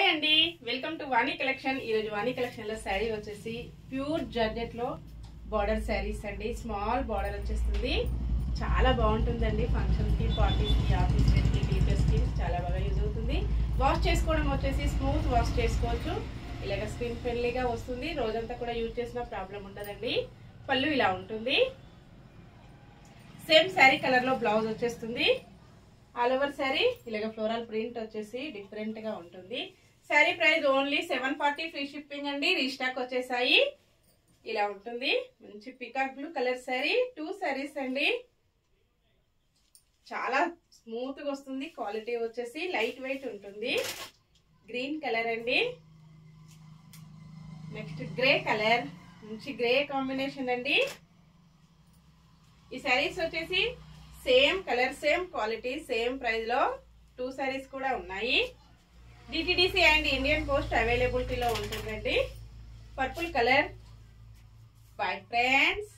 అండి, welcome to Vani collection. ఈ రోజు వాణి కలెక్షన్ లో శారీ వచ్చేసి ప్యూర్ జార్జెట్ లో బార్డర్ శారీస్ అండి. స్మాల్ బార్డర్ వచ్చేస్తుంది, చాలా బాగుంటుందండి. ఫంక్షన్ కి, పార్టీస్ కి, ఆఫీస్ కి, టీచర్స్ కి చాలా బాగా యూజ్ అవుతుంది. వాష్ చేసుకోవడం వచ్చేసి స్మూత్ వాష్ చేసుకోవచ్చు. ఇలాగ స్కిన్ ఫ్రెండ్లీగా వస్తుంది. రోజంతా కూడా యూజ్ చేసిన ప్రాబ్లం ఉండదండి. పళ్ళు ఇలా ఉంటుంది. సేమ్ శారీ కలర్ లో బ్లౌజ్ వచ్చేస్తుంది. ఆల్ ఓవర్ శారీ ఇలాగ ఫ్లోరల్ ప్రింట్ వచ్చేసి డిఫరెంట్ గా ఉంటుంది. Sari price only 740, free shipping అండి. రీస్టాక్ వచ్చేసాయి. ఇలా ఉంటుంది. మంచి peacock blue colour sari. 2 saris అండి. చాలా స్మూత్ గా వస్తుంది. క్వాలిటీ వచ్చేసి లైట్ వెయిట్ ఉంటుంది. గ్రీన్ కలర్ అండి. నెక్స్ట్ గ్రే కలర్, మంచి గ్రే కాంబినేషన్ అండి. ఈ శారీస్ వచ్చేసి same colour, same quality, same price లో 2 శారీస్ కూడా ఉన్నాయి. డిటిడిసి అండ్ ఇండియన్ పోస్ట్ అవైలబిలిటీలో ఉంటుందండి. Purple colour. Bye friends.